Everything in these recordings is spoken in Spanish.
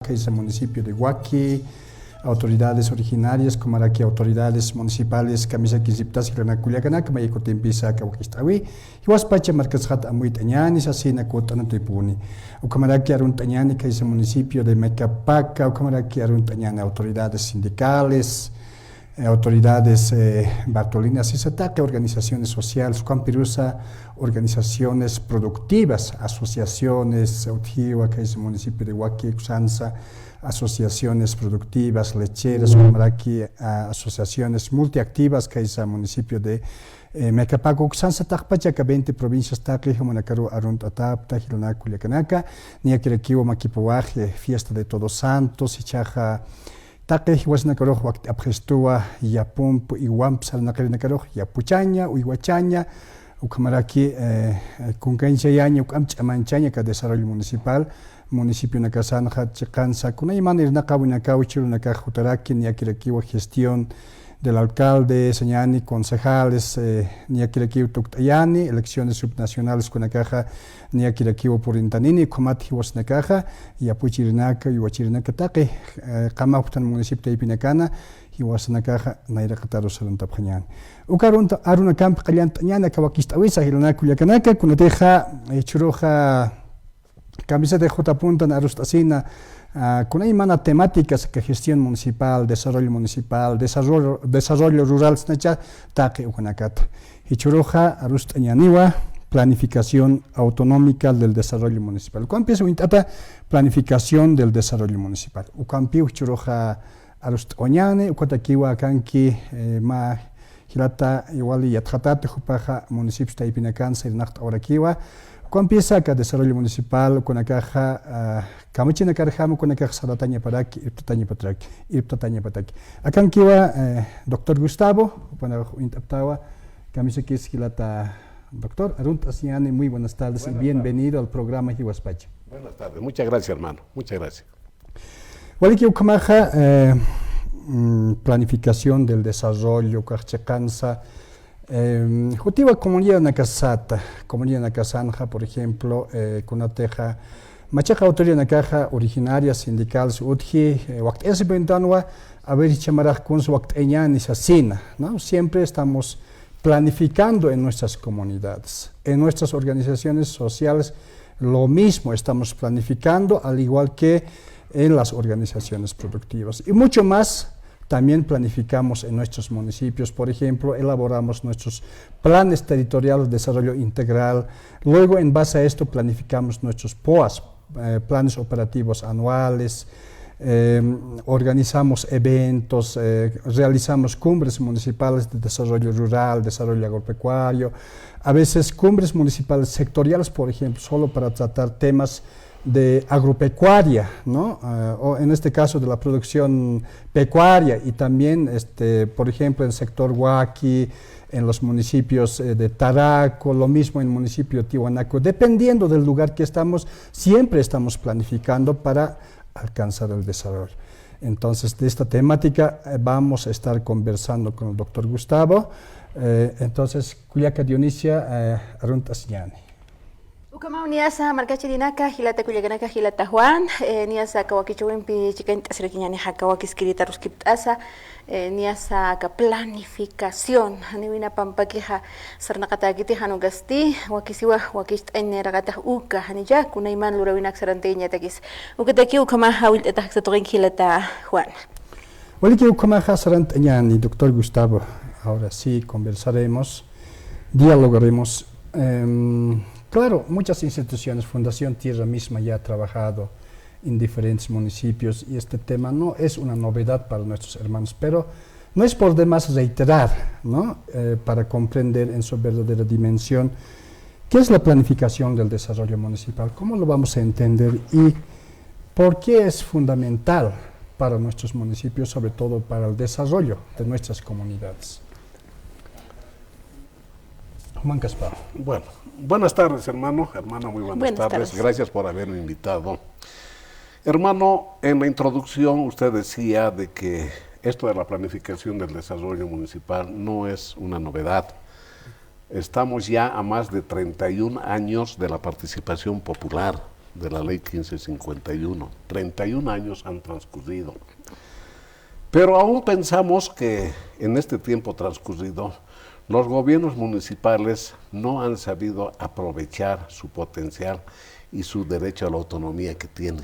que es el municipio de Huaki, autoridades originarias, como aquí autoridades municipales, camisa que ziptas y rana culiacana, que me dijo te empieza a cahuistawi, y was pacha marcas hat amuit añanis, así na cotana tuipuni, o como aquí arun tañani, que es el municipio de Mecapaca, o como aquí arun tañani, autoridades sindicales, autoridades bartolinas y sataca, organizaciones sociales, Campirusa, organizaciones productivas, asociaciones, Autiwa, que es el municipio de Huaki, Xanza, asociaciones productivas, lecheras, como aquí asociaciones multiactivas, que es el municipio de Mecapaca, Xanza, Tacpacha, que 20 provincias, Tacli, Jomonacaru, Aruntatap, Tajilana, Culiacanaca, Niaquiraquiwa, Maquipuaje, fiesta de Todos Santos, Ichaja, Taque huasnacaroj apgestua yapump iguamp salnacarinacaroj yapuchaña uiguachaña ucamaraki kunkanchayaña ucamchamanchaña ka desarrollo municipal municipio nakasanja chicanza kuna imanir nakawinakawchil nakajutaraki niakirakiwa gestión del alcalde, señani, concejales, niakirakiwa tuktayani, elecciones subnacionales con caja niakirakiwa por intanini, comati wasnakaja, y apuchirinaka, y wachirinaka taque, kamautan municipio de Ipinacana, y wasnakaja, naira kataro sarantapjañan. Ukarunta aruna camp kaliantanyana, kawakistawisa, hilana kuliakanaka, kunateja, churoja, camisa de J. Arustasina, con hay mana temáticas que gestión municipal, desarrollo rural, snacha, taque ukanakata. Hichuroja, Arustañaniwa, planificación autonómica del desarrollo municipal. Cuando empieza a planificación del desarrollo municipal. Ucampi, Hichuroja, Arustañane, Ucataquiwa, Kanki, Ma, Hilata, igual y Atjatate, Jupaja, municipio de Ipinacan, Sirnacht, Auraquiwa. Cuando empieza a desarrollo municipal con la caja, Kamachina Carjamo con la caja Salataña Paraki, Iptatanya Pataki. Acá en Kiwa, doctor Gustavo, bueno, Intaptawa, Kamisa Kiskilata, doctor Arunt Asiane, muy buenas tardes y bienvenido al programa Hiwaspacha. Buenas tardes, muchas gracias, hermano, muchas gracias. Waliki Ukamaja, planificación del desarrollo, Karchakansa. Jutiva comunidad nakasata, comunidad nakasanja, por ejemplo, con una teja, machaja autoría nakaja originaria sindicales, utji, wakt ese ventanua, a ver chamaraj kun su wakt eñan y sasina, ¿no? Siempre estamos planificando en nuestras comunidades, en nuestras organizaciones sociales, lo mismo estamos planificando, al igual que en las organizaciones productivas, y mucho más. También planificamos en nuestros municipios, por ejemplo, elaboramos nuestros planes territoriales de desarrollo integral. Luego, en base a esto, planificamos nuestros POAS, planes operativos anuales, organizamos eventos, realizamos cumbres municipales de desarrollo rural, desarrollo agropecuario, a veces cumbres municipales sectoriales, por ejemplo, solo para tratar temas de agropecuaria, ¿no? O en este caso de la producción pecuaria y también, por ejemplo, en el sector Huaki, en los municipios de Taraco, lo mismo en el municipio de Tiwanaku. Dependiendo del lugar que estamos, siempre estamos planificando para alcanzar el desarrollo. Entonces, de esta temática vamos a estar conversando con el doctor Gustavo. Entonces, Culiaca Dionisia Aruntasñani. Ukama niasa markachidinaka hilata kuliganaka hilata Juan niasa kawakichwimpi chiken asrekiñani hakawakiskrita ruskiptasa niasa ka planificación niwina pampakiha sarnaqatakiti hanugasti wakisiwa wakist'enneraqata uka hanija kunayman lurawinak saranteña takis ukataki ukama hawil taksatoqin hilata Juan. Waliki ukama saranteñani doctor Gustavo, ahora sí conversaremos, dialogaremos. Claro, muchas instituciones, Fundación Tierra misma ya ha trabajado en diferentes municipios y este tema no es una novedad para nuestros hermanos, pero no es por demás reiterar, ¿no? Para comprender en su verdadera dimensión qué es la planificación del desarrollo municipal, cómo lo vamos a entender y por qué es fundamental para nuestros municipios, sobre todo para el desarrollo de nuestras comunidades. Juan Caspar. Bueno, buenas tardes, hermano. Hermana, muy buenas tardes. Gracias por haberme invitado. Hermano, en la introducción usted decía de que esto de la planificación del desarrollo municipal no es una novedad. Estamos ya a más de 31 años de la participación popular, de la ley 1551. 31 años han transcurrido. Pero aún pensamos que en este tiempo transcurrido, los gobiernos municipales no han sabido aprovechar su potencial y su derecho a la autonomía que tienen.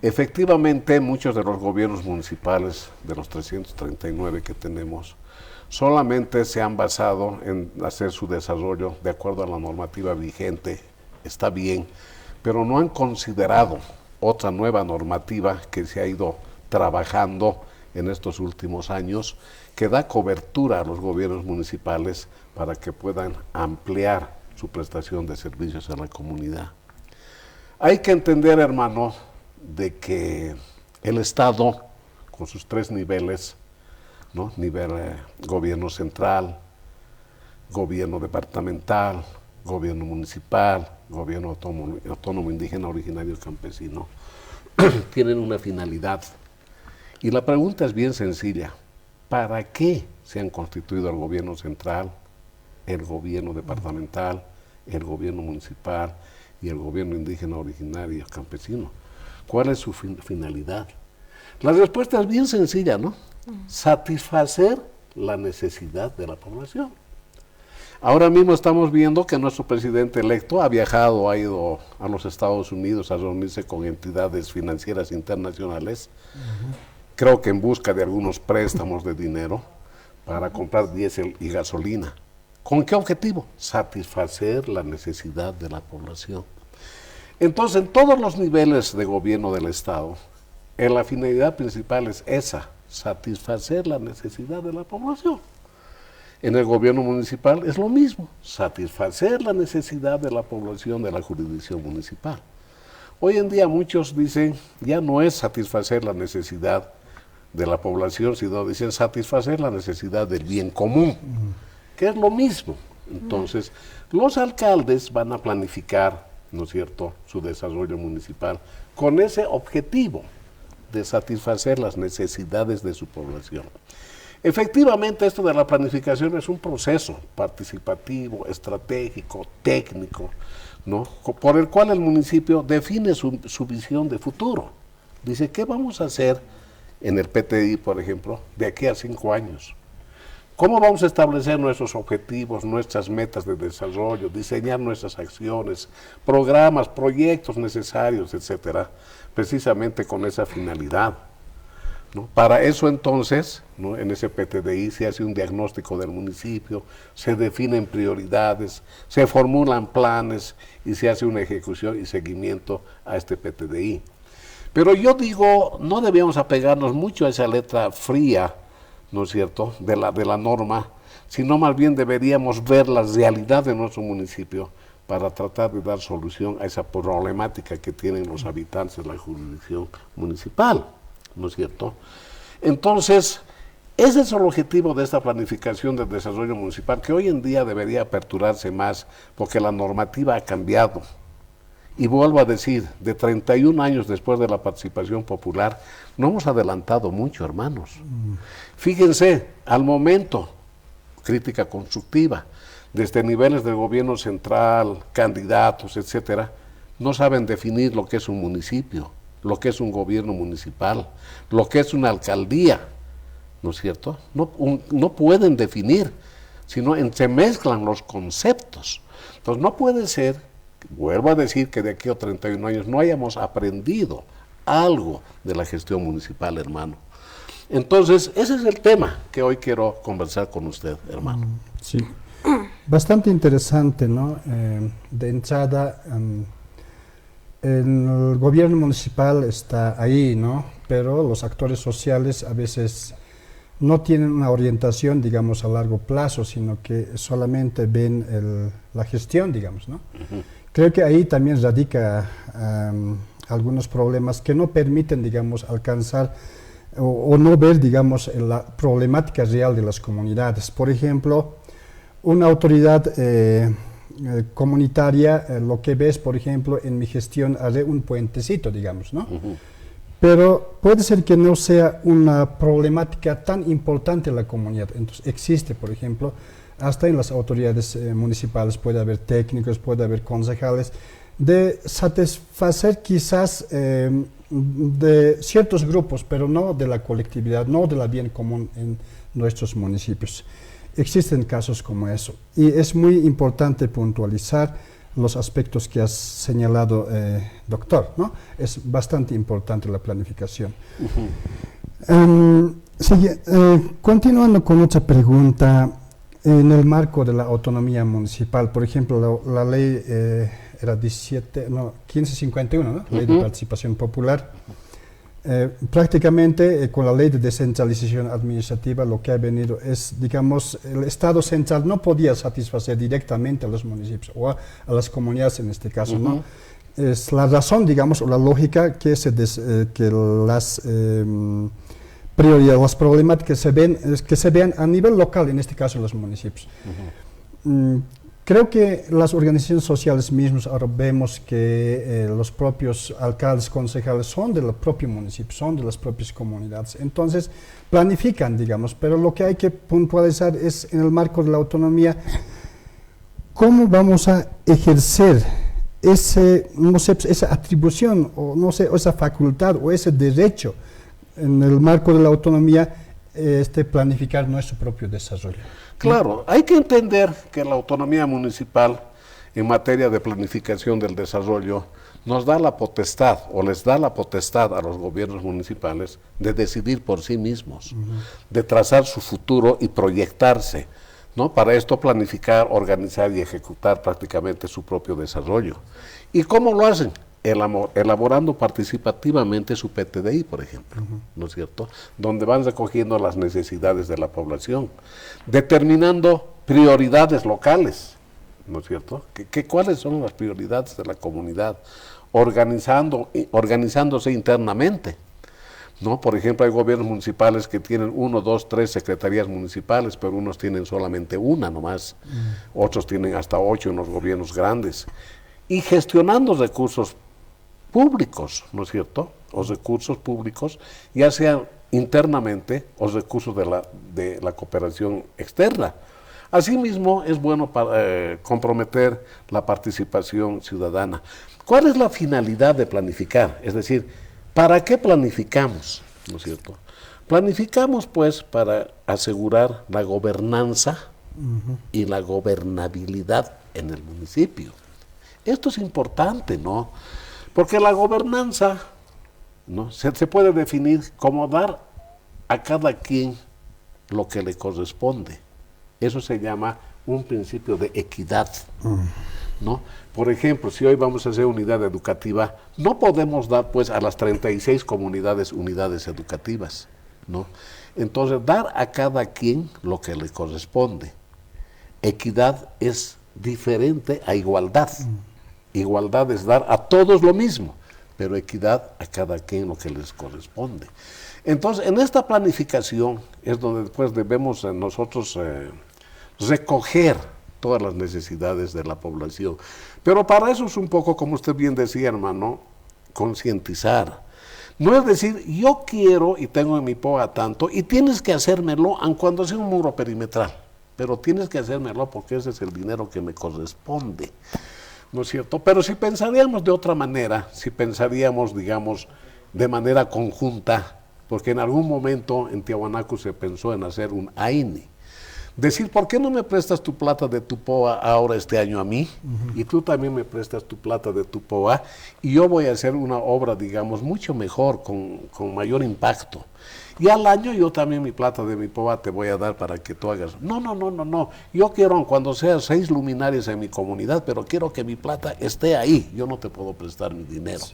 Efectivamente, muchos de los gobiernos municipales, de los 339 que tenemos, solamente se han basado en hacer su desarrollo de acuerdo a la normativa vigente. Está bien, pero no han considerado otra nueva normativa que se ha ido trabajando en estos últimos años, que da cobertura a los gobiernos municipales para que puedan ampliar su prestación de servicios a la comunidad. Hay que entender, hermano, de que el Estado, con sus 3 niveles, ¿no? Nivel gobierno central, gobierno departamental, gobierno municipal, gobierno autónomo indígena originario campesino, tienen una finalidad. Y la pregunta es bien sencilla: ¿para qué se han constituido el gobierno central, el gobierno departamental, el gobierno municipal y el gobierno indígena originario campesino? ¿Cuál es su finalidad? La respuesta es bien sencilla, ¿no? Satisfacer la necesidad de la población. Ahora mismo estamos viendo que nuestro presidente electo ha viajado, ha ido a los Estados Unidos a reunirse con entidades financieras internacionales, creo que en busca de algunos préstamos de dinero para comprar diésel y gasolina. ¿Con qué objetivo? Satisfacer la necesidad de la población. Entonces, en todos los niveles de gobierno del Estado, la finalidad principal es esa: satisfacer la necesidad de la población. En el gobierno municipal es lo mismo: satisfacer la necesidad de la población de la jurisdicción municipal. Hoy en día muchos dicen, ya no es satisfacer la necesidad de la población, sino dicen satisfacer la necesidad del bien común, que es lo mismo. Entonces, los alcaldes van a planificar, ¿no es cierto?, su desarrollo municipal con ese objetivo de satisfacer las necesidades de su población. Efectivamente, esto de la planificación es un proceso participativo, estratégico, técnico, ¿no?, por el cual el municipio define su visión de futuro. Dice, ¿qué vamos a hacer en el PTI, por ejemplo, de aquí a 5 años? ¿Cómo vamos a establecer nuestros objetivos, nuestras metas de desarrollo, diseñar nuestras acciones, programas, proyectos necesarios, etcétera, precisamente con esa finalidad, ¿no? Para eso entonces, ¿no?, en ese PTDI se hace un diagnóstico del municipio, se definen prioridades, se formulan planes y se hace una ejecución y seguimiento a este PTDI. Pero yo digo, no debíamos apegarnos mucho a esa letra fría, ¿no es cierto?, de la norma, sino más bien deberíamos ver la realidad de nuestro municipio para tratar de dar solución a esa problemática que tienen los habitantes de la jurisdicción municipal, ¿no es cierto? Entonces, ese es el objetivo de esta planificación del desarrollo municipal, que hoy en día debería aperturarse más, porque la normativa ha cambiado. Y vuelvo a decir, de 31 años después de la participación popular, no hemos adelantado mucho, hermanos. Fíjense, al momento, crítica constructiva, desde niveles del gobierno central, candidatos, etcétera, no saben definir lo que es un municipio, lo que es un gobierno municipal, lo que es una alcaldía, ¿no es cierto? No pueden definir, sino entremezclan los conceptos. Entonces no puede ser, vuelvo a decir, que de aquí a 31 años no hayamos aprendido algo de la gestión municipal, hermano. Entonces, ese es el tema que hoy quiero conversar con usted, hermano. Sí, bastante interesante, ¿no? De entrada, el gobierno municipal está ahí, ¿no? Pero los actores sociales a veces no tienen una orientación, digamos, a largo plazo, sino que solamente ven la gestión, digamos, ¿no? Creo que ahí también radica algunos problemas que no permiten, digamos, alcanzar o no ver, digamos, la problemática real de las comunidades. Por ejemplo, una autoridad comunitaria, lo que ves, por ejemplo, en mi gestión, haré un puentecito, digamos, ¿no? Pero puede ser que no sea una problemática tan importante en la comunidad. Entonces existe, por ejemplo, hasta en las autoridades municipales puede haber técnicos, puede haber concejales, de satisfacer quizás de ciertos grupos, pero no de la colectividad, no de la bien común en nuestros municipios. Existen casos como eso y es muy importante puntualizar los aspectos que has señalado, doctor, ¿no? Es bastante importante la planificación. Continuando con otra pregunta, en el marco de la autonomía municipal, por ejemplo, la ley era 1551, ¿no? Ley de participación popular. Prácticamente con la ley de descentralización administrativa lo que ha venido es, digamos, el Estado central no podía satisfacer directamente a los municipios o a las comunidades en este caso, ¿no? Es la razón, digamos, o la lógica que las prioridades, las problemáticas que se vean a nivel local, en este caso en los municipios. Creo que las organizaciones sociales mismas ahora vemos que los propios alcaldes, concejales son de los propios municipios, son de las propias comunidades. Entonces, planifican, digamos, pero lo que hay que puntualizar es en el marco de la autonomía, ¿cómo vamos a ejercer esa atribución, o no sé, esa facultad o ese derecho en el marco de la autonomía, planificar nuestro propio desarrollo? Claro, hay que entender que la autonomía municipal en materia de planificación del desarrollo nos da la potestad o les da la potestad a los gobiernos municipales de decidir por sí mismos, de trazar su futuro y proyectarse, ¿no? Para esto planificar, organizar y ejecutar prácticamente su propio desarrollo. ¿Y cómo lo hacen? Elaborando participativamente su PTDI, por ejemplo, ¿no es cierto? Donde van recogiendo las necesidades de la población, determinando prioridades locales, ¿no es cierto? ¿Cuáles son las prioridades de la comunidad? Organizándose internamente, ¿no? Por ejemplo, hay gobiernos municipales que tienen 1, 2, 3 secretarías municipales, pero unos tienen solamente una nomás, otros tienen hasta 8 en los gobiernos grandes, y gestionando recursos públicos, ¿no es cierto? Los recursos públicos, ya sean internamente o recursos de la cooperación externa. Asimismo, es bueno comprometer la participación ciudadana. ¿Cuál es la finalidad de planificar? Es decir, ¿para qué planificamos? ¿No es cierto? Planificamos, pues, para asegurar la gobernanza y la gobernabilidad en el municipio. Esto es importante, ¿no? Porque la gobernanza, ¿no? se puede definir como dar a cada quien lo que le corresponde. Eso se llama un principio de equidad, ¿no? Por ejemplo, si hoy vamos a hacer unidad educativa, no podemos dar pues a las 36 comunidades unidades educativas, ¿no? Entonces, dar a cada quien lo que le corresponde. Equidad es diferente a igualdad. Igualdad es dar a todos lo mismo, pero equidad a cada quien lo que les corresponde. Entonces, en esta planificación es donde después debemos nosotros recoger todas las necesidades de la población. Pero para eso es un poco, como usted bien decía, hermano, concientizar. No es decir, yo quiero y tengo en mi POA tanto, y tienes que hacérmelo, aun cuando sea un muro perimetral, pero tienes que hacérmelo porque ese es el dinero que me corresponde. ¿No es cierto? Pero si pensaríamos de otra manera, si pensaríamos, digamos, de manera conjunta, porque en algún momento en Tiahuanaco se pensó en hacer un AINI, decir, ¿por qué no me prestas tu plata de tu POA ahora este año a mí? Y tú también me prestas tu plata de tu POA, y yo voy a hacer una obra, digamos, mucho mejor, con mayor impacto. Y al año yo también mi plata de mi POA te voy a dar para que tú hagas. No. Yo quiero, cuando sea 6 luminarias en mi comunidad, pero quiero que mi plata esté ahí. Yo no te puedo prestar mi dinero. Sí.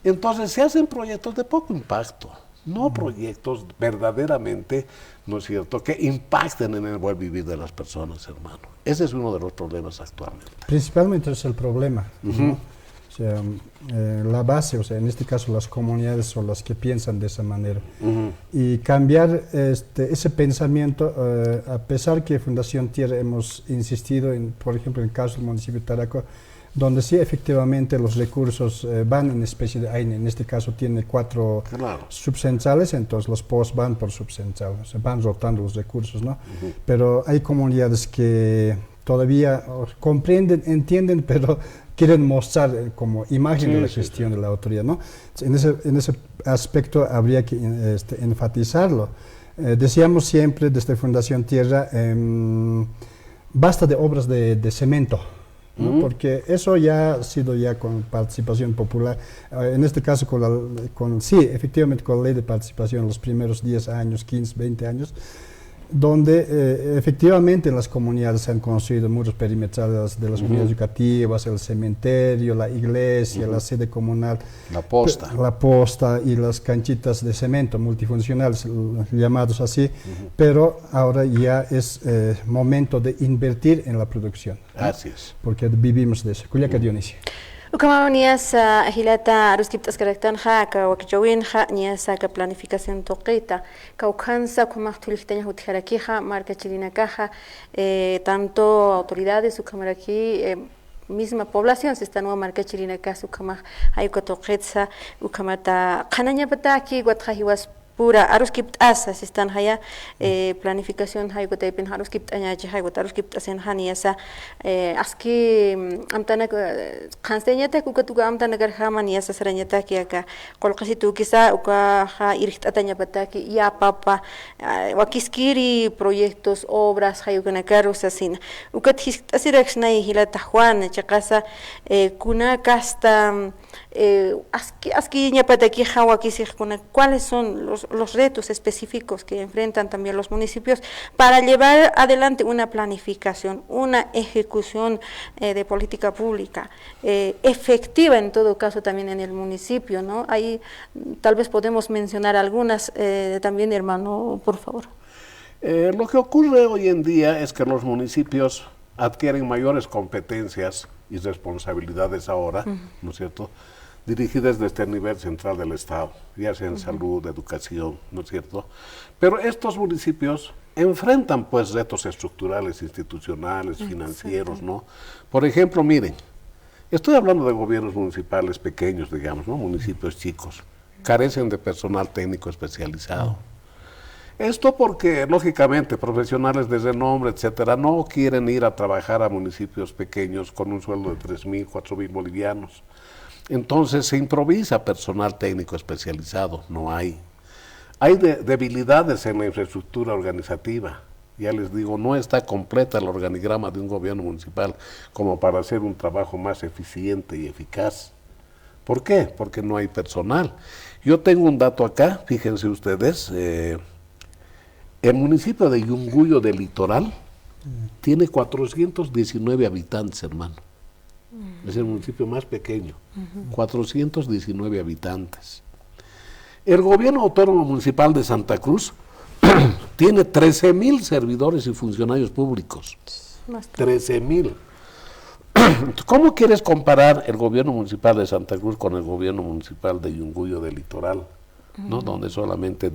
Entonces se hacen proyectos de poco impacto, no proyectos verdaderamente, ¿no es cierto?, que impacten en el buen vivir de las personas, hermano. Ese es uno de los problemas actualmente. Principalmente es el problema, ¿no? O sea, la base, o sea, en este caso las comunidades son las que piensan de esa manera. Y cambiar ese pensamiento, a pesar que Fundación Tierra hemos insistido, por ejemplo, en el caso del municipio de Taraco, donde sí efectivamente los recursos van en especie de AINE, en este caso tiene 4 subcentrales, entonces los POS van por subcentral, o sea, van rotando los recursos, ¿no? Pero hay comunidades que todavía comprenden, entienden, pero quieren mostrar como imagen de la gestión de la autoridad, ¿no? En ese aspecto habría que enfatizarlo. Decíamos siempre desde Fundación Tierra, basta de obras de cemento, ¿no? Porque eso ya ha sido ya con participación popular, en este caso sí, efectivamente con la ley de participación los primeros 10 años, 15, 20 años, donde efectivamente en las comunidades se han construido muros perimetrales de las unidades educativas, el cementerio, la iglesia, la sede comunal, la posta y las canchitas de cemento multifuncionales, llamados así, pero ahora ya es momento de invertir en la producción. Así es. Porque vivimos de eso. Culiaca Dionisio. Ukama nias ahilata aruskiptas karaktan ka wakichawin nias ka planificación toqita kaukansa kumaktulihtaña hutjarakiha marca chilinakaja tanto autoridades ukamaraki misma población se está nueva marca chilinaka ukama ayuka toqetsa ukamata qanañapata aquí watjahiwas pura aruskiptasa si están haya planificación hay que te pen aruskiptaña hay que aruskiptasen haniasa aski amtana kansteñata kukatuga amtana garhama niasa sarañata ki aka kolqasitu kisa uka ha irixtataña pataki ya papa wakiskiri proyectos obras hay que nakarus asina ukat histasiraxnai hilata Juan chaqasa kuna kasta aski ñapataki hawa kisijkuna cuáles son los retos específicos que enfrentan también los municipios para llevar adelante una planificación, una ejecución de política pública efectiva en todo caso también en el municipio, ¿no? Ahí tal vez podemos mencionar algunas también, hermano, por favor. Lo que ocurre hoy en día es que los municipios adquieren mayores competencias y responsabilidades ahora, ¿no es cierto?, dirigidas desde el nivel central del Estado, ya sea en salud, educación, ¿no es cierto? Pero estos municipios enfrentan pues retos estructurales, institucionales, financieros, ¿no? Por ejemplo, miren, estoy hablando de gobiernos municipales pequeños, digamos, ¿no? Municipios chicos, carecen de personal técnico especializado. Esto porque, lógicamente, profesionales de renombre, etcétera, no quieren ir a trabajar a municipios pequeños con un sueldo de 3.000, 4.000 bolivianos. Entonces se improvisa personal técnico especializado, no hay. Hay debilidades en la infraestructura organizativa. Ya les digo, no está completa el organigrama de un gobierno municipal como para hacer un trabajo más eficiente y eficaz. ¿Por qué? Porque no hay personal. Yo tengo un dato acá, fíjense ustedes, el municipio de Yunguyo del Litoral tiene 419 habitantes, hermano. Es el municipio más pequeño, 419 habitantes. El gobierno autónomo municipal de Santa Cruz tiene 13.000 servidores y funcionarios públicos. 13.000. ¿Cómo quieres comparar el gobierno municipal de Santa Cruz con el gobierno municipal de Yunguyo del Litoral? ¿No? Donde solamente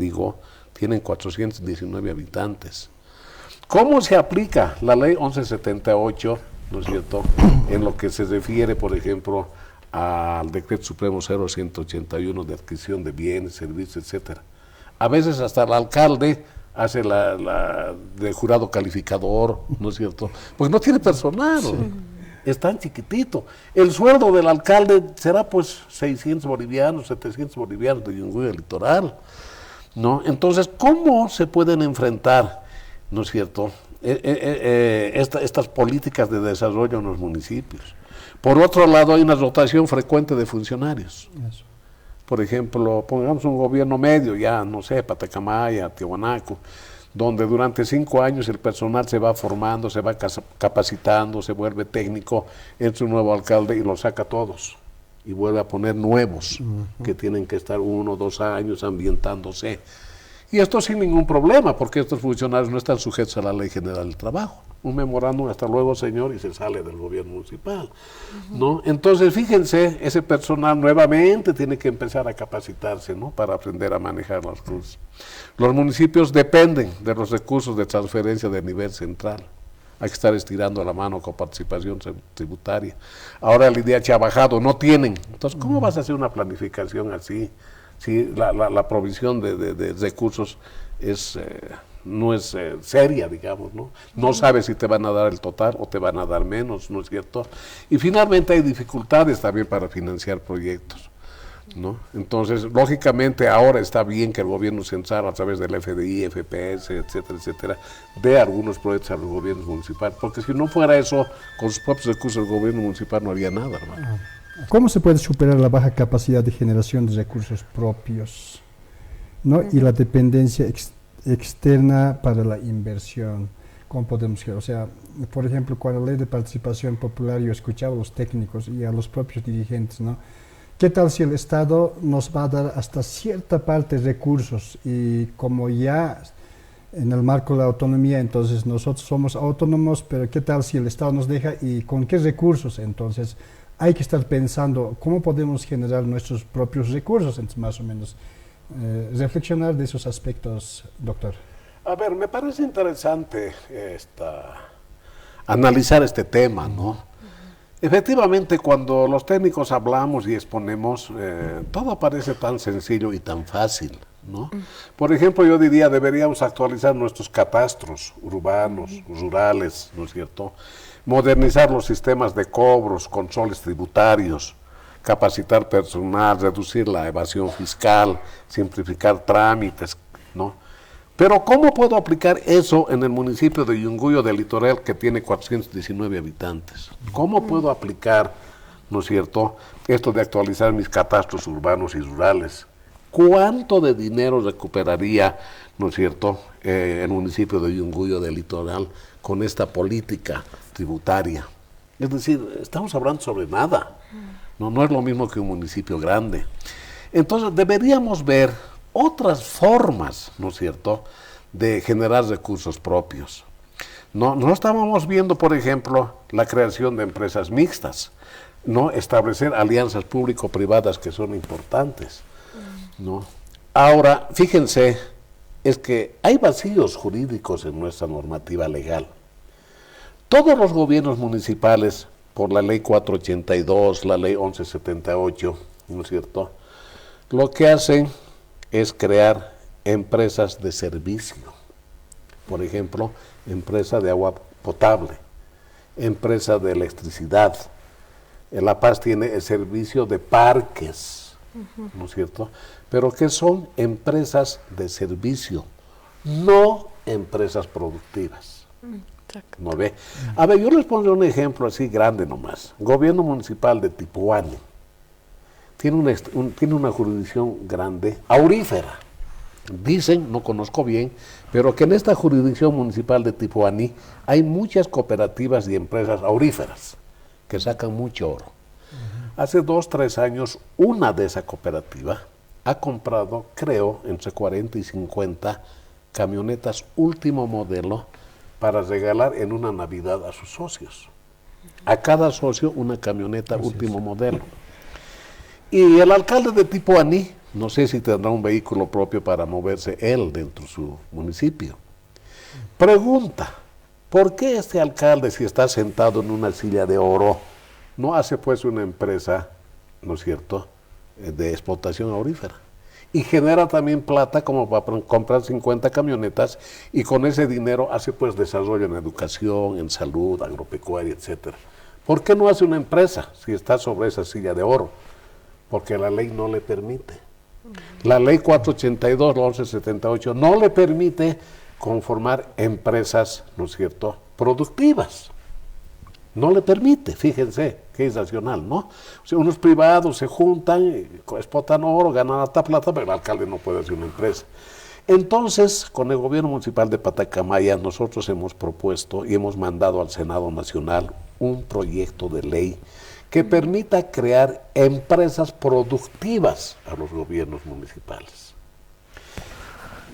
tienen 419 habitantes. ¿Cómo se aplica la ley 1178? ¿No es cierto?, en lo que se refiere, por ejemplo, al Decreto Supremo 0181 de adquisición de bienes, servicios, etcétera. A veces hasta el alcalde hace de jurado calificador, ¿no es cierto?, pues no tiene personal, es tan chiquitito. El sueldo del alcalde será pues 600 bolivianos, 700 bolivianos de Yunguyo del Litoral, ¿no? Entonces, ¿cómo se pueden enfrentar, ¿no es cierto?, estas políticas de desarrollo en los municipios? Por otro lado, hay una rotación frecuente de funcionarios. Eso. Por ejemplo, pongamos un gobierno medio, ya no sé, Patacamaya, Tiwanaku, donde durante 5 años el personal se va formando, se va capacitando, se vuelve técnico, entra un nuevo alcalde y los saca todos y vuelve a poner nuevos que tienen que estar 1 o 2 años ambientándose. Y esto sin ningún problema, porque estos funcionarios no están sujetos a la Ley General del Trabajo. Un memorándum, hasta luego señor, y se sale del gobierno municipal, ¿no? Entonces, fíjense, ese personal nuevamente tiene que empezar a capacitarse, ¿no?, para aprender a manejar las cosas. Los municipios dependen de los recursos de transferencia del nivel central. Hay que estar estirando la mano con participación tributaria. Ahora el IDH ha bajado, no tienen. Entonces, ¿cómo vas a hacer una planificación así? Sí, la provisión de recursos no es seria, digamos, ¿no? No sabes si te van a dar el total o te van a dar menos, ¿no es cierto? Y finalmente hay dificultades también para financiar proyectos, ¿no? Entonces, lógicamente, ahora está bien que el gobierno central, a través del FDI, FPS, etcétera, etcétera, dé algunos proyectos a los gobiernos municipales, porque si no fuera eso, con sus propios recursos el gobierno municipal no haría nada, hermano. ¿Cómo se puede superar la baja capacidad de generación de recursos propios, ¿no? Y la dependencia externa para la inversión? ¿Cómo podemos hacer? O sea, por ejemplo, con la ley de participación popular yo escuchaba a los técnicos y a los propios dirigentes, ¿no? ¿Qué tal si el Estado nos va a dar hasta cierta parte recursos y como ya en el marco de la autonomía, entonces nosotros somos autónomos, pero qué tal si el Estado nos deja y con qué recursos? Entonces hay que estar pensando cómo podemos generar nuestros propios recursos, entonces más o menos reflexionar de esos aspectos, doctor. A ver, me parece interesante analizar este tema, ¿no? Efectivamente, cuando los técnicos hablamos y exponemos, todo parece tan sencillo y tan fácil, ¿no? Por ejemplo, yo diría, deberíamos actualizar nuestros catastros urbanos, rurales, ¿no es cierto? Modernizar los sistemas de cobros, controles tributarios, capacitar personal, reducir la evasión fiscal, simplificar trámites, ¿no? Pero ¿cómo puedo aplicar eso en el municipio de Yunguyo del Litoral, que tiene 419 habitantes? ¿Cómo puedo aplicar, ¿no es cierto?, esto de actualizar mis catastros urbanos y rurales? ¿Cuánto de dinero recuperaría, ¿no es cierto?, el municipio de Yunguyo del Litoral con esta política tributaria? Es decir, estamos hablando sobre nada. No es lo mismo que un municipio grande. Entonces deberíamos ver otras formas, ¿no es cierto?, de generar recursos propios. No estábamos viendo, por ejemplo, la creación de empresas mixtas, ¿no? Establecer alianzas público-privadas que son importantes, ¿no? Ahora, fíjense, es que hay vacíos jurídicos en nuestra normativa legal. Todos los gobiernos municipales, por la ley 482, la ley 1178, ¿no es cierto?, lo que hacen es crear empresas de servicio. Por ejemplo, empresa de agua potable, empresa de electricidad. La Paz tiene el servicio de parques, ¿no es cierto? Pero que son empresas de servicio, no empresas productivas. ¿No ve? A ver, yo les pongo un ejemplo así grande nomás. Gobierno municipal de Tipuani. Tiene una jurisdicción grande, aurífera. Dicen, no conozco bien, pero que en esta jurisdicción municipal de Tipuani hay muchas cooperativas y empresas auríferas que sacan mucho oro. Hace 2, 3 años, una de esa cooperativa ha comprado, creo, entre 40 y 50 camionetas último modelo para regalar en una Navidad a sus socios. A cada socio una camioneta último modelo. Y el alcalde de Tipuani, no sé si tendrá un vehículo propio para moverse él dentro de su municipio. Pregunta, ¿por qué este alcalde, si está sentado en una silla de oro, no hace pues una empresa, ¿no es cierto?, de explotación aurífera? Y genera también plata como para comprar 50 camionetas y con ese dinero hace pues desarrollo en educación, en salud, agropecuaria, etcétera. ¿Por qué no hace una empresa si está sobre esa silla de oro? Porque la ley no le permite. La ley 482, la 1178, no le permite conformar empresas, ¿no es cierto?, productivas. No le permite, fíjense, que es nacional, ¿no? O sea, unos privados se juntan, explotan oro, ganan harta plata, pero el alcalde no puede hacer una empresa. Entonces, con el gobierno municipal de Patacamaya, nosotros hemos propuesto y hemos mandado al Senado Nacional un proyecto de ley que permita crear empresas productivas a los gobiernos municipales.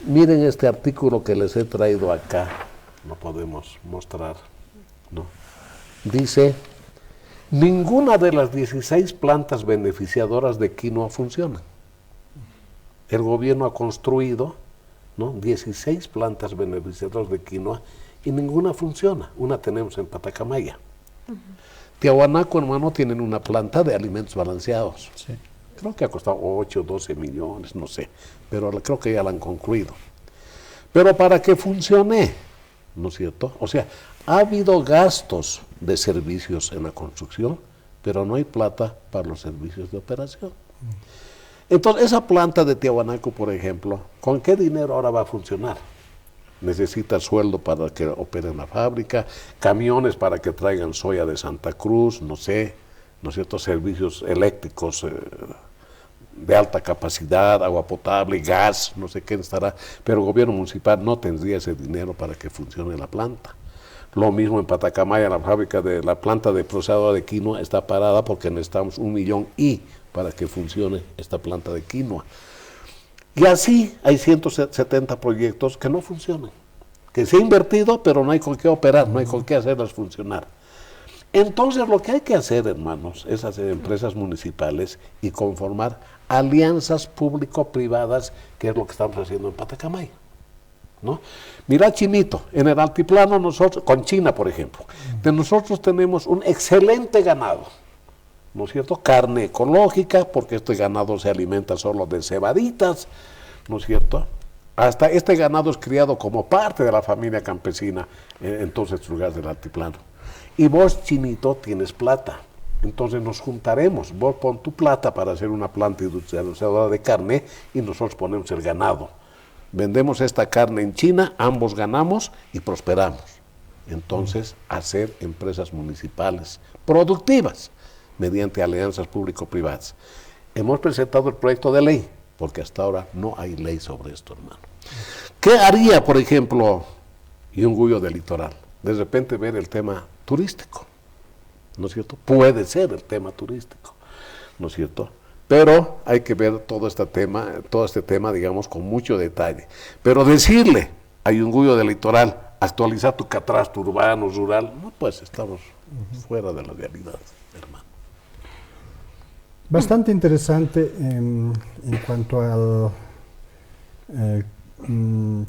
Miren este artículo que les he traído acá, lo podemos mostrar, ¿no? Dice, ninguna de las 16 plantas beneficiadoras de quinoa funciona. El gobierno ha construido, ¿no?, 16 plantas beneficiadoras de quinoa y ninguna funciona. Una tenemos en Patacamaya. Tiahuanaco, hermano, tienen una planta de alimentos balanceados. Sí. Creo que ha costado 8, 12 millones, no sé, pero creo que ya la han concluido. Pero para que funcione, ¿no es cierto? O sea, ha habido gastos de servicios en la construcción, pero no hay plata para los servicios de operación. Entonces, esa planta de Tiahuanaco, por ejemplo, ¿con qué dinero ahora va a funcionar? Necesita sueldo para que operen la fábrica, camiones para que traigan soya de Santa Cruz, no sé, ¿no es cierto? Servicios eléctricos de alta capacidad, agua potable, gas, no sé qué estará, pero el gobierno municipal no tendría ese dinero para que funcione la planta. Lo mismo en Patacamaya, la planta de procesado de quinoa está parada porque necesitamos 1 millón para que funcione esta planta de quinoa. Y así hay 170 proyectos que no funcionan, que se ha invertido, pero no hay con qué operar, no hay con qué hacerlas funcionar. Entonces lo que hay que hacer, hermanos, es hacer empresas municipales y conformar alianzas público-privadas, que es lo que estamos haciendo en Patacamaya, ¿no? Mira, Chinito, en el altiplano nosotros, con China por ejemplo, nosotros tenemos un excelente ganado, ¿no es cierto? Carne ecológica, porque este ganado se alimenta solo de cebaditas, ¿no es cierto? Hasta este ganado es criado como parte de la familia campesina en todos estos lugares del altiplano. Y vos, Chinito, tienes plata. Entonces nos juntaremos. Vos pon tu plata para hacer una planta industrializadora de carne y nosotros ponemos el ganado. Vendemos esta carne en China, ambos ganamos y prosperamos. Entonces, hacer empresas municipales productivas mediante alianzas público-privadas. Hemos presentado el proyecto de ley, porque hasta ahora no hay ley sobre esto, hermano. ¿Qué haría, por ejemplo, Yunguyo del Litoral? De repente ver el tema turístico, ¿no es cierto? Puede ser el tema turístico, ¿no es cierto? Pero hay que ver todo este tema, digamos, con mucho detalle. Pero decirle a Yunguyo del Litoral, actualizar tu catastro urbano, rural, no, pues estamos fuera de la realidad, hermano. Bastante interesante en cuanto al,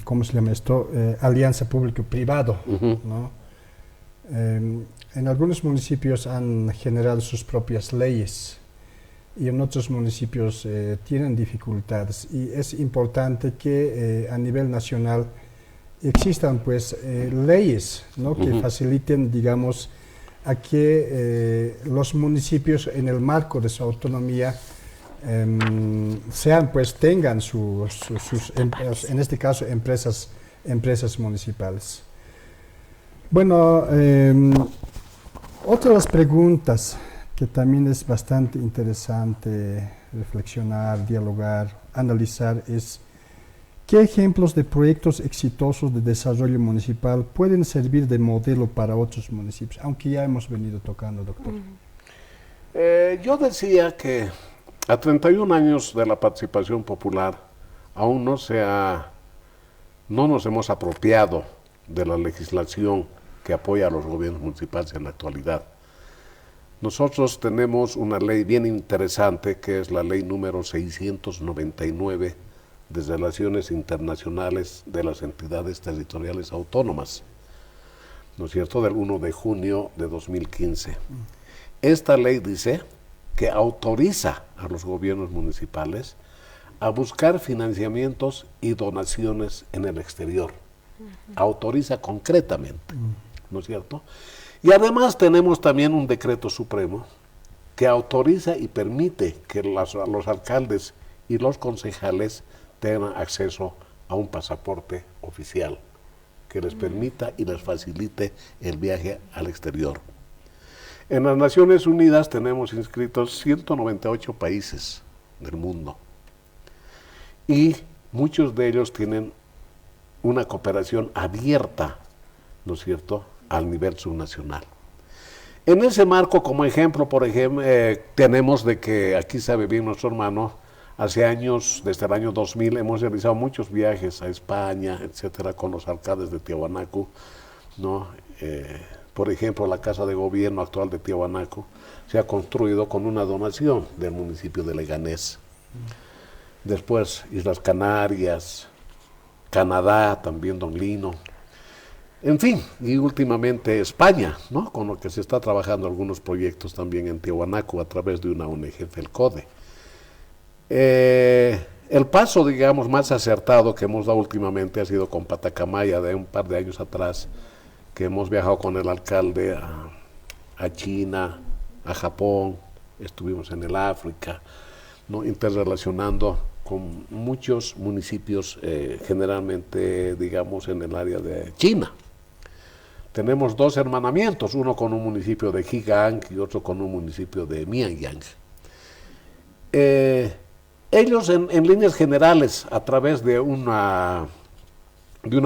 ¿cómo se llama esto? Alianza público-privado, ¿no? En algunos municipios han generado sus propias leyes y en otros municipios tienen dificultades, y es importante que a nivel nacional existan pues leyes, ¿no? Que faciliten, digamos, a que los municipios en el marco de su autonomía tengan sus en este caso empresas municipales. Bueno, otra de las preguntas que también es bastante interesante reflexionar, dialogar, analizar es: ¿qué ejemplos de proyectos exitosos de desarrollo municipal pueden servir de modelo para otros municipios? Aunque ya hemos venido tocando, doctor. Yo decía que a 31 años de la participación popular aún no nos hemos apropiado de la legislación que apoya a los gobiernos municipales en la actualidad. Nosotros tenemos una ley bien interesante, que es la ley número 699 de Relaciones Internacionales de las Entidades Territoriales Autónomas, ¿no es cierto?, del 1 de junio de 2015. Esta ley dice que autoriza a los gobiernos municipales a buscar financiamientos y donaciones en el exterior. Autoriza concretamente, ¿no es cierto? Y además tenemos también un decreto supremo que autoriza y permite que los alcaldes y los concejales tengan acceso a un pasaporte oficial que les permita y les facilite el viaje al exterior. En las Naciones Unidas tenemos inscritos 198 países del mundo y muchos de ellos tienen una cooperación abierta, ¿no es cierto?, al nivel subnacional. En ese marco, como ejemplo, por ejemplo, tenemos de que aquí sabe bien nuestro hermano, hace años, desde el año 2000, hemos realizado muchos viajes a España, etcétera, con los alcaldes de Tiahuanaco, ¿no? Por ejemplo, la Casa de Gobierno actual de Tiahuanaco se ha construido con una donación del municipio de Leganés. Después, Islas Canarias, Canadá, también Don Lino. En fin, y últimamente España, ¿no?, con lo que se está trabajando algunos proyectos también en Tiahuanaco a través de una ONG, FELCODE. El paso, digamos, más acertado que hemos dado últimamente ha sido con Patacamaya, de un par de años atrás, que hemos viajado con el alcalde a China, a Japón, estuvimos en el África, ¿no? Interrelacionando con muchos municipios, generalmente, digamos, en el área de China. Tenemos 2 hermanamientos, uno con un municipio de Jigang y otro con un municipio de Mianyang. Ellos en líneas generales, a través de una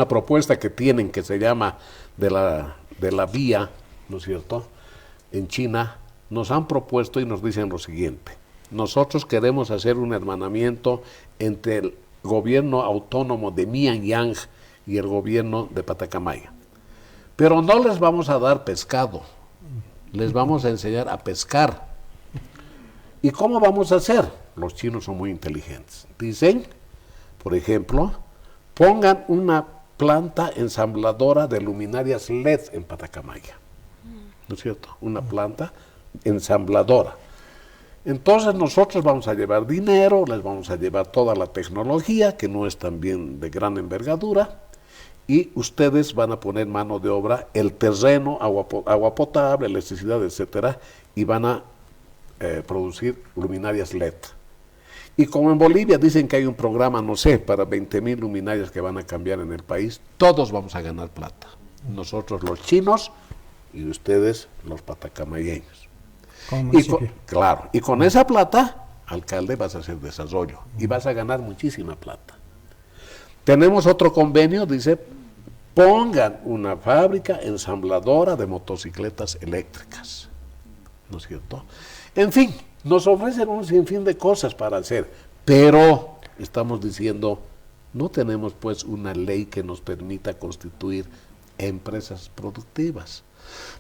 propuesta que tienen que se llama de la vía, ¿no es cierto?, en China, nos han propuesto y nos dicen lo siguiente: nosotros queremos hacer un hermanamiento entre el gobierno autónomo de Mianyang y el gobierno de Patacamaya. Pero no les vamos a dar pescado, les vamos a enseñar a pescar. ¿Y cómo vamos a hacer? Los chinos son muy inteligentes. Dicen, por ejemplo, pongan una planta ensambladora de luminarias LED en Patacamaya. ¿No es cierto? Una planta ensambladora. Entonces nosotros vamos a llevar dinero, les vamos a llevar toda la tecnología, que no es también de gran envergadura, y ustedes van a poner mano de obra, el terreno, agua potable, electricidad, etcétera, y van a producir luminarias LED. Y como en Bolivia dicen que hay un programa, no sé, para 20,000 luminarias que van a cambiar en el país, todos vamos a ganar plata. Nosotros los chinos y ustedes los patacamayeños. Claro, y con esa plata, alcalde, vas a hacer desarrollo y vas a ganar muchísima plata. Tenemos otro convenio, dice, pongan una fábrica ensambladora de motocicletas eléctricas, ¿no es cierto? En fin, nos ofrecen un sinfín de cosas para hacer, pero estamos diciendo, no tenemos pues una ley que nos permita constituir empresas productivas.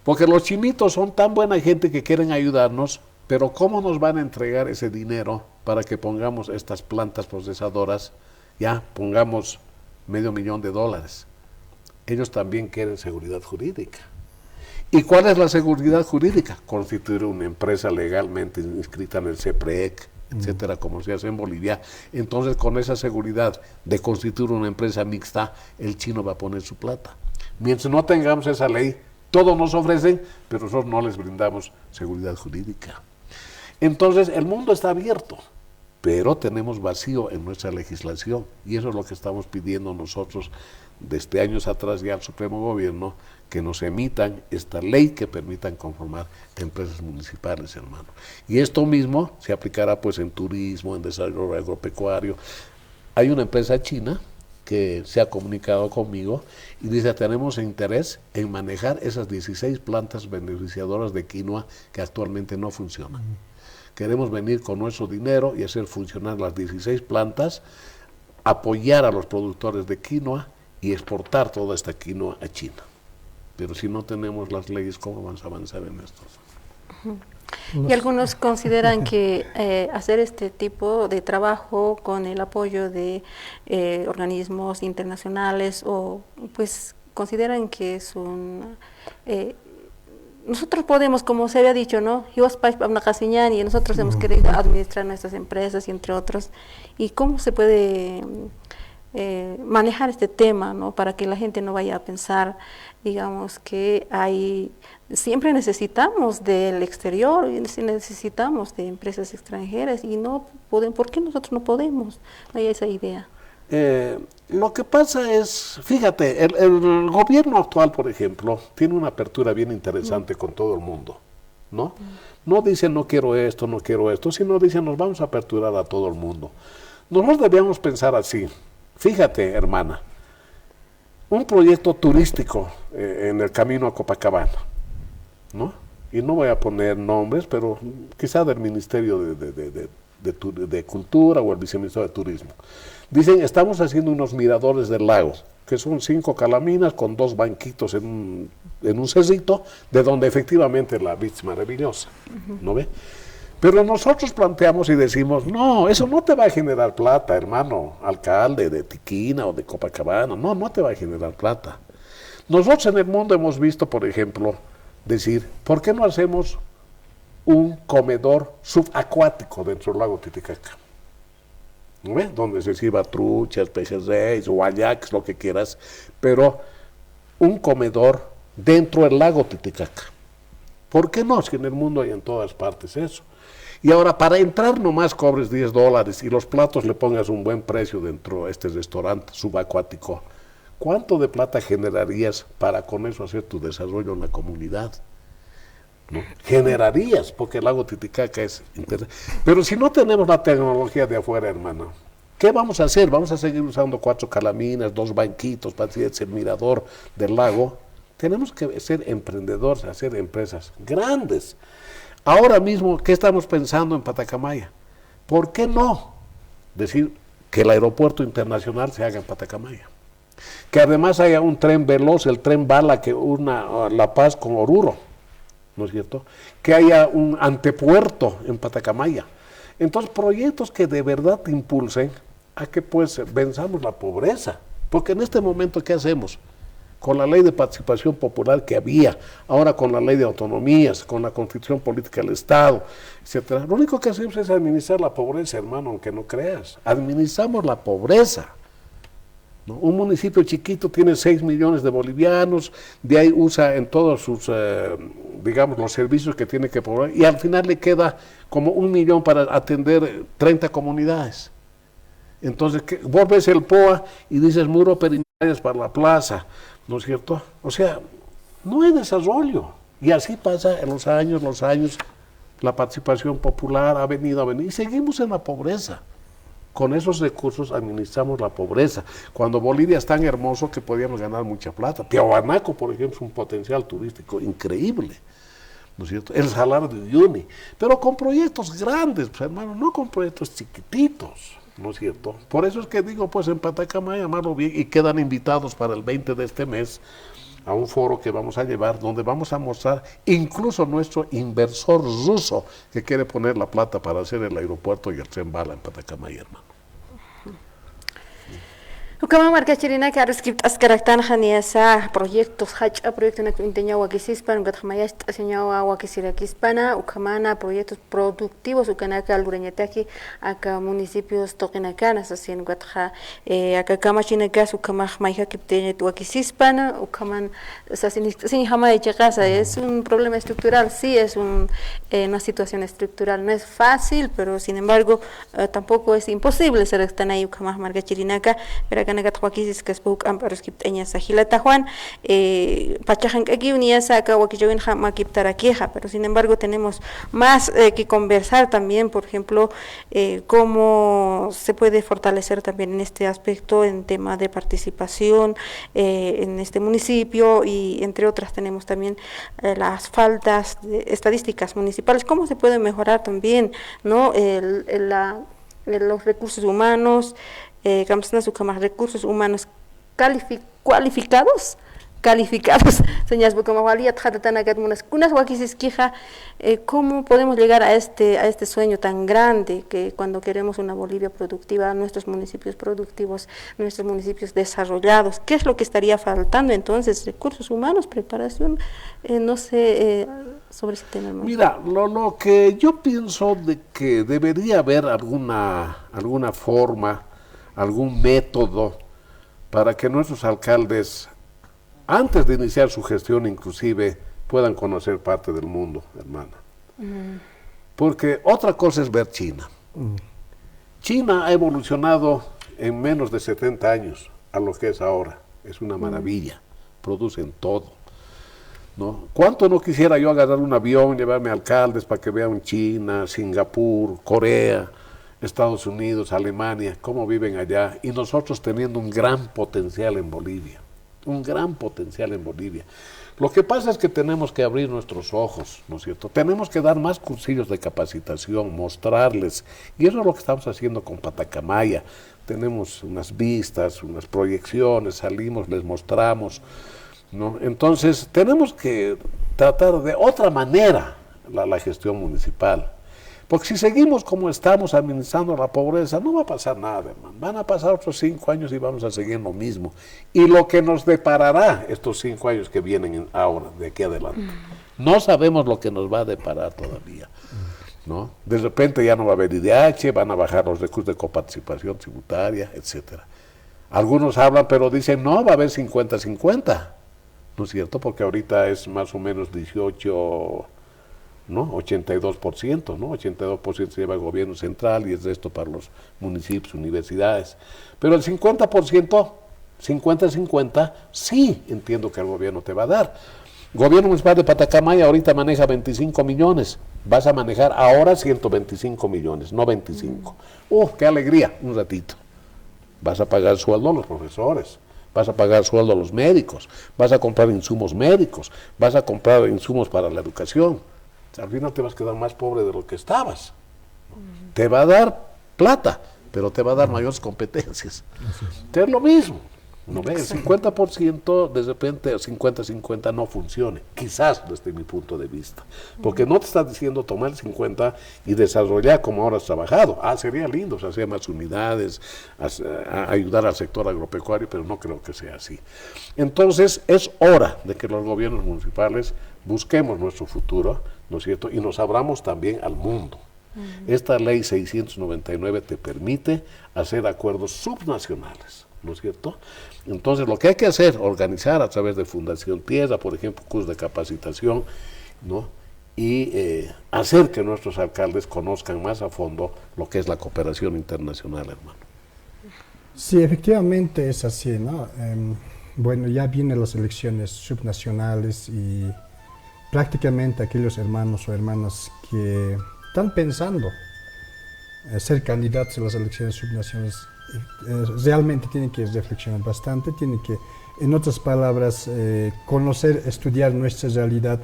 Porque los chinitos son tan buena gente que quieren ayudarnos, pero ¿cómo nos van a entregar ese dinero para que pongamos estas plantas procesadoras? Ya, pongamos $500,000. Ellos también quieren seguridad jurídica. ¿Y cuál es la seguridad jurídica? Constituir una empresa legalmente inscrita en el CEPREC, etcétera, como se hace en Bolivia. Entonces, con esa seguridad de constituir una empresa mixta, el chino va a poner su plata. Mientras no tengamos esa ley, todos nos ofrecen, pero nosotros no les brindamos seguridad jurídica. Entonces, el mundo está abierto, pero tenemos vacío en nuestra legislación, y eso es lo que estamos pidiendo nosotros desde años atrás ya al Supremo Gobierno, que nos emitan esta ley que permitan conformar empresas municipales, hermano. Y esto mismo se aplicará pues en turismo, en desarrollo agropecuario. Hay una empresa china que se ha comunicado conmigo y dice, tenemos interés en manejar esas 16 plantas beneficiadoras de quinoa que actualmente no funcionan. Queremos venir con nuestro dinero y hacer funcionar las 16 plantas, apoyar a los productores de quinoa y exportar toda esta quinoa a China. Pero si no tenemos las leyes, ¿cómo vamos a avanzar en esto? Y algunos consideran que hacer este tipo de trabajo con el apoyo de organismos internacionales, o pues consideran que es un... nosotros podemos, como se había dicho, ¿no? Y nosotros hemos querido administrar nuestras empresas y entre otros. ¿Y cómo se puede manejar este tema, ¿no? Para que la gente no vaya a pensar, digamos, que siempre necesitamos del exterior, y necesitamos de empresas extranjeras, y no podemos, ¿por qué nosotros no podemos? Hay esa idea. Lo que pasa es, fíjate, el gobierno actual, por ejemplo, tiene una apertura bien interesante con todo el mundo, ¿no? No dicen no quiero esto, sino dicen nos vamos a aperturar a todo el mundo. Nosotros debíamos pensar así. Fíjate, hermana, un proyecto turístico en el camino a Copacabana, ¿no? Y no voy a poner nombres, pero quizá del Ministerio de Cultura o el Viceministerio de Turismo. Dicen, estamos haciendo unos miradores del lago, que son 5 calaminas con 2 banquitos en un cerrito, de donde efectivamente la vista es maravillosa, ¿no ve? Pero nosotros planteamos y decimos, no, eso no te va a generar plata, hermano, alcalde de Tiquina o de Copacabana, no te va a generar plata. Nosotros en el mundo hemos visto, por ejemplo, decir, ¿por qué no hacemos un comedor subacuático dentro del lago Titicaca? ¿no? Donde se sirva truchas, pejerreyes, guayacas, lo que quieras, pero un comedor dentro del lago Titicaca. ¿Por qué no? Si en el mundo hay en todas partes eso. Y ahora, para entrar nomás cobres $10 y los platos le pongas un buen precio dentro de este restaurante subacuático, ¿cuánto de plata generarías para con eso hacer tu desarrollo en la comunidad? ¿No? Generarías, porque el lago Titicaca es interesante. Pero si no tenemos la tecnología de afuera, hermano, ¿qué vamos a hacer? Vamos a seguir usando 4 calaminas, 2 banquitos para hacer el mirador del lago. Tenemos que ser emprendedores, hacer empresas grandes. Ahora mismo, ¿qué estamos pensando en Patacamaya? ¿Por qué no decir que el aeropuerto internacional se haga en Patacamaya? Que además haya un tren veloz, el tren bala que una La Paz con Oruro, ¿no es cierto? Que haya un antepuerto en Patacamaya. Entonces, proyectos que de verdad te impulsen a que pues venzamos la pobreza. Porque en este momento, ¿qué hacemos? Con la ley de participación popular que había, ahora con la ley de autonomías, con la constitución política del Estado, etcétera. Lo único que hacemos es administrar la pobreza, hermano, aunque no creas. Administramos la pobreza. ¿No? Un municipio chiquito tiene 6 millones de bolivianos, de ahí usa en todos sus, digamos, los servicios que tiene que proveer, y al final le queda como 1 millón para atender 30 comunidades. Entonces, vos ves el POA y dices muro perinarias para la plaza, ¿no es cierto? O sea, no hay desarrollo. Y así pasa en los años, la participación popular ha venido, y seguimos en la pobreza. Con esos recursos administramos la pobreza. Cuando Bolivia es tan hermoso que podíamos ganar mucha plata. Tiahuanaco, por ejemplo, es un potencial turístico increíble, ¿no es cierto? El Salar de Uyuni, pero con proyectos grandes, pues, hermano, no con proyectos chiquititos, ¿no es cierto? Por eso es que digo, pues en Patacamaya, llamarlo bien, y quedan invitados para el 20 de este mes a un foro que vamos a llevar, donde vamos a mostrar incluso nuestro inversor ruso que quiere poner la plata para hacer el aeropuerto y el tren bala en Patacamaya, hermano. Ukama marca chirina que arreskript askaractan janiasa proyectos hacha proyecto na inteña wakisispan gatmaya aseñawa wakisirakhispana ukamana proyectos productivos ukanaka algureñataki aka municipios toqinakanas asien gatja aka kamachinakas ukama mayja kipteñet wakisispana ukaman sin jama de checasa es un problema estructural, sí es una situación estructural, no es fácil, pero sin embargo tampoco es imposible ser están ahí ukama marca chirinaka Ganagat Wakis que es book amperos kipteña sajilata Juan pachajan aquí uniasa acá wakijowin jama kiptaraqueja, pero sin embargo tenemos más que conversar también, por ejemplo, cómo se puede fortalecer también en este aspecto en tema de participación en este municipio, y entre otras tenemos también las faltas de estadísticas municipales, cómo se puede mejorar también, ¿no? Los recursos humanos, más recursos humanos calificados, señas ¿cómo podemos llegar a este sueño tan grande que cuando queremos una Bolivia productiva, nuestros municipios productivos, nuestros municipios desarrollados? ¿Qué es lo que estaría faltando entonces? Recursos humanos, preparación, no sé, sobre ese tema. Mira, lo que yo pienso de que debería haber alguna forma, algún método para que nuestros alcaldes, antes de iniciar su gestión inclusive, puedan conocer parte del mundo, hermana. Porque otra cosa es ver China. China ha evolucionado en menos de 70 años a lo que es ahora. Es una maravilla, producen todo, ¿no? ¿Cuánto no quisiera yo agarrar un avión, llevarme alcaldes para que vean China, Singapur, Corea, Estados Unidos, Alemania, cómo viven allá, y nosotros teniendo un gran potencial en Bolivia, Lo que pasa es que tenemos que abrir nuestros ojos, ¿no es cierto? Tenemos que dar más cursillos de capacitación, mostrarles, y eso es lo que estamos haciendo con Patacamaya. Tenemos unas vistas, unas proyecciones, salimos, les mostramos, ¿no? Entonces, tenemos que tratar de otra manera la gestión municipal. Porque si seguimos como estamos administrando la pobreza, no va a pasar nada, hermano. Van a pasar otros 5 años y vamos a seguir lo mismo. Y lo que nos deparará estos 5 años que vienen ahora, de aquí adelante. No sabemos lo que nos va a deparar todavía, ¿no? De repente ya no va a haber IDH, van a bajar los recursos de coparticipación tributaria, etcétera. Algunos hablan, pero dicen, no, va a haber 50-50, ¿no es cierto? Porque ahorita es más o menos 18, ¿no? 82%, ¿no? 82% se lleva el gobierno central y el resto para los municipios, universidades. Pero el 50%, 50-50, sí entiendo que el gobierno te va a dar. Gobierno municipal de Patacamaya ahorita maneja 25 millones, vas a manejar ahora 125 millones, no 25. ¡Qué alegría! Un ratito. Vas a pagar sueldo a los profesores, vas a pagar sueldo a los médicos, vas a comprar insumos médicos, vas a comprar insumos para la educación. Al final te vas a quedar más pobre de lo que estabas. Te va a dar plata, pero te va a dar mayores competencias. Es lo mismo. ¿No ves? El 50% de repente, 50-50 no funcione, quizás desde mi punto de vista, porque no te estás diciendo tomar el 50 y desarrollar como ahora has trabajado. Sería lindo, o sea, hacer más unidades, ayudar al sector agropecuario, pero no creo que sea así. Entonces es hora de que los gobiernos municipales busquemos nuestro futuro, ¿no es cierto? Y nos abramos también al mundo. Esta ley 699 te permite hacer acuerdos subnacionales, ¿no es cierto? Entonces, lo que hay que hacer, organizar a través de Fundación Tierra, por ejemplo, cursos de capacitación, ¿no? Y hacer que nuestros alcaldes conozcan más a fondo lo que es la cooperación internacional, hermano. Sí, efectivamente es así, ¿no? Bueno, ya vienen las elecciones subnacionales y prácticamente aquellos hermanos o hermanas que están pensando ser candidatos a las elecciones subnacionales realmente tienen que reflexionar bastante, tienen que, en otras palabras, conocer, estudiar nuestra realidad,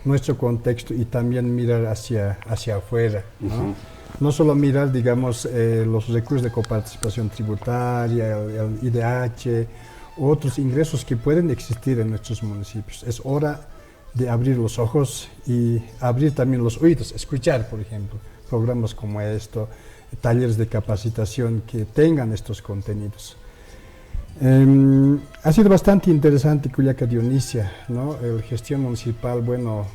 nuestro contexto y también mirar hacia afuera, ¿no? No solo mirar, digamos, los recursos de coparticipación tributaria, el IDH, u otros ingresos que pueden existir en nuestros municipios. Es hora de abrir los ojos y abrir también los oídos, escuchar, por ejemplo, programas como esto, talleres de capacitación que tengan estos contenidos. Ha sido bastante interesante Culiaca Dionisia, ¿no? La gestión municipal, bueno,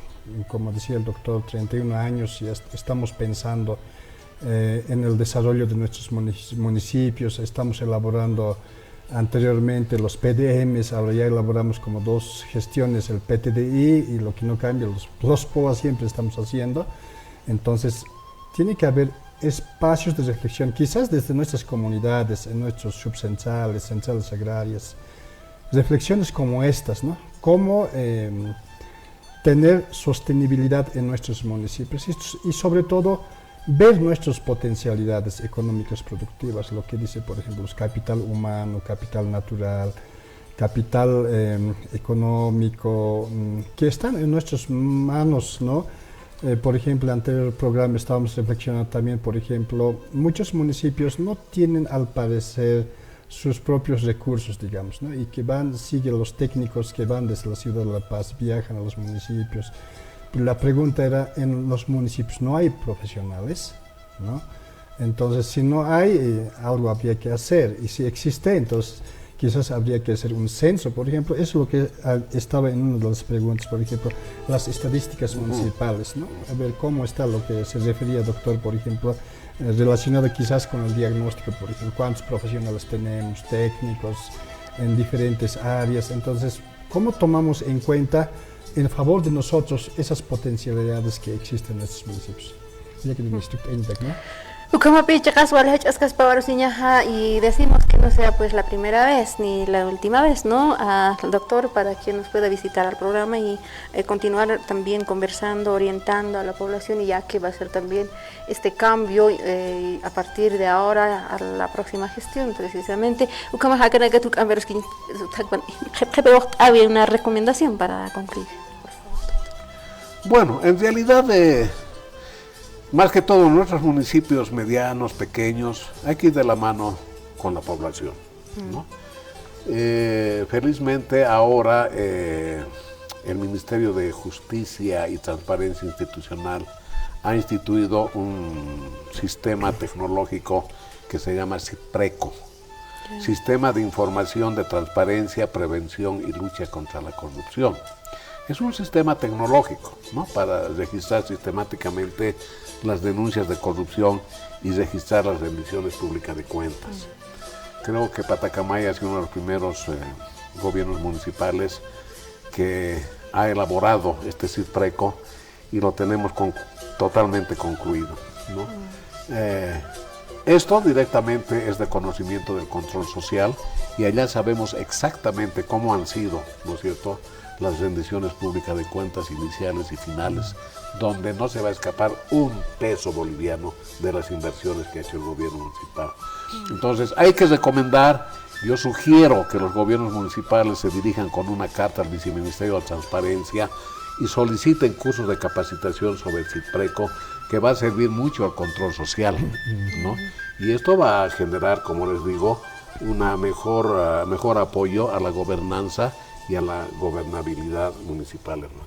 como decía el doctor, 31 años y estamos pensando en el desarrollo de nuestros municipios, estamos elaborando anteriormente los PDMs, ahora ya elaboramos como 2 gestiones, el PTDI y lo que no cambia, los POA siempre estamos haciendo. Entonces, tiene que haber espacios de reflexión, quizás desde nuestras comunidades, en nuestros subcentrales, centrales agrarias, reflexiones como estas, ¿no? Cómo tener sostenibilidad en nuestros municipios y sobre todo ver nuestras potencialidades económicas productivas, lo que dice, por ejemplo, capital humano, capital natural, capital económico, que están en nuestras manos, ¿no? Por ejemplo, en el anterior programa estábamos reflexionando también, por ejemplo, muchos municipios no tienen al parecer sus propios recursos, digamos, ¿no? Y que siguen los técnicos que van desde la ciudad de La Paz, viajan a los municipios. La pregunta era, en los municipios no hay profesionales, ¿no? Entonces, si no hay, algo habría que hacer, y si existe, entonces quizás habría que hacer un censo, por ejemplo. Eso es lo que estaba en una de las preguntas, por ejemplo, las estadísticas municipales, ¿no? A ver cómo está lo que se refería, doctor, por ejemplo, relacionado quizás con el diagnóstico, por ejemplo, cuántos profesionales tenemos, técnicos, en diferentes áreas. Entonces, ¿cómo tomamos en cuenta en favor de nosotros esas potencialidades que existen en estos municipios? Ya que ¿no? Y decimos que no sea pues la primera vez ni la última vez, ¿no? Al doctor para que nos pueda visitar al programa y continuar también conversando, orientando a la población, y ya que va a ser también este cambio a partir de ahora a la próxima gestión, precisamente. Había una recomendación para concluir. Bueno, en realidad, más que todo en nuestros municipios medianos, pequeños, hay que ir de la mano con la población, ¿no? Felizmente ahora el Ministerio de Justicia y Transparencia Institucional ha instituido un sistema tecnológico que se llama SIPRECO, Sistema de Información de Transparencia, Prevención y Lucha contra la Corrupción. es un sistema tecnológico, ¿no?, para registrar sistemáticamente las denuncias de corrupción y registrar las rendiciones públicas de cuentas. Creo que Patacamaya ha sido uno de los primeros gobiernos municipales que ha elaborado este CISPRECO y lo tenemos totalmente concluido, ¿no? Esto directamente es de conocimiento del control social y allá sabemos exactamente cómo han sido, ¿no es cierto?, las rendiciones públicas de cuentas iniciales y finales, donde no se va a escapar un peso boliviano de las inversiones que ha hecho el gobierno municipal. Entonces hay que recomendar, yo sugiero que los gobiernos municipales se dirijan con una carta al Viceministerio de Transparencia y soliciten cursos de capacitación sobre el CISPRECO, que va a servir mucho al control social, ¿no? Y esto va a generar, como les digo, una mejor apoyo a la gobernanza y a la gobernabilidad municipal, hermano.